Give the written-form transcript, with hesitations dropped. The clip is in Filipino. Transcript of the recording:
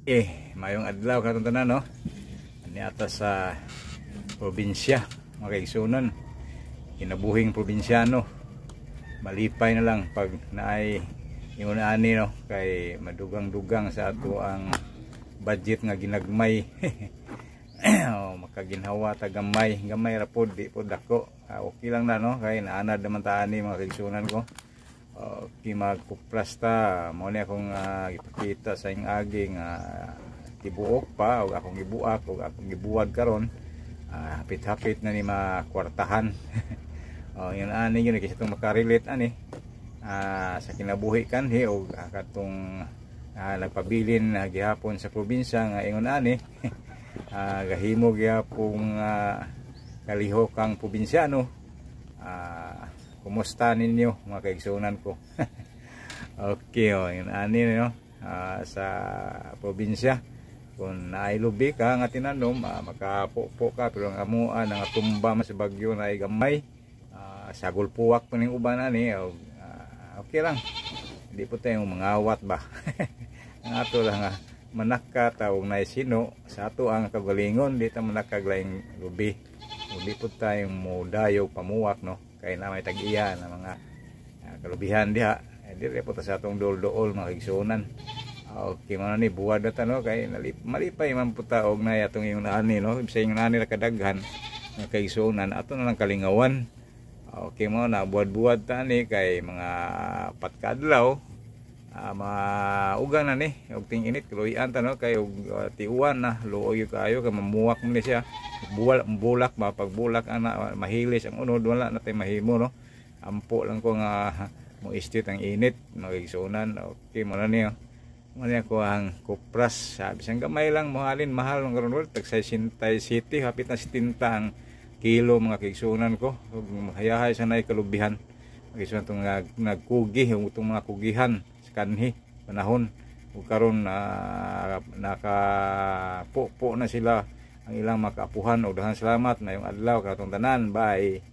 Mayong adlaw katong tanan no. Ani ata sa probinsya, mga kaigsunan. Kinabuhing probinsyano. Malipay na lang pag naay ingon ani no kay madugang-dugang sa ato ang budget nga ginagmay. Makaginhawa ta gamay ra pod di pod dako. Okay lang na no kay naanad naman ta ani mga kaigsunan ko. Okay, magpuplas ta mo ni akong ipakita sa ing aging tibuok pa o akong gibuak o akong gibuwad karon. Hapit-hapit na ni makwartahan. Yun ani yun kasi itong makarelate ani sa kinabuhi kanhi o katong nagpabilin gihapon sa probinsya nga ingon ani. Gahimo gyapong kalihokang probinsyano. Kumusta ninyo mga kaigsunan ko? Okay, yun ani no sa probinsya kung naay lubi ka nga tinanom makapopo ka pero ang amuan nga tumba mas bagyo na ay gamay sagol puwak po ning uban ani okay lang hindi po tayo mangawat ba. Ang ato lang manaka tawag na sino sa ato ang kagalingon di ta manakaglaing lubi hindi po tayong mudayo pamuwak no kay na may tag-iya na mga kalubihan diha dire po ta sa atong dol-dool mga kaigsunan. Okay man ni buwad ta no kay malipay man po ta og nay atong yung ani no sa yung ani ra kadaghan mga kaigsunan ato na lang kalingawan. Okay mo na buwad-buwad ta ni kay mga patkadlaw mga ugan na ni og ting init luyan ta no kay og tiuwan na luoy kayo kay mamuwak mo ni siya bulak ba pagbulak ana mahilis ang unod wala na tay mahimo no ampo lang ko nga mo istit ang init magigsunan. Okay mo na niyo mo niya ko ang kupras sabi sang gamay lang mahalin mahal ng karon tag 60 city hapit na 70 ang kilo mga kaigsunan ko hayahay sa nay kalubihan kaigsunan tong nagkugi yung itong mga kugihan sa kanhi panahon ug karon nakapupo na sila ang ilang makaapuhan. Og daghang salamat mayong adlaw katong tanan. Bye.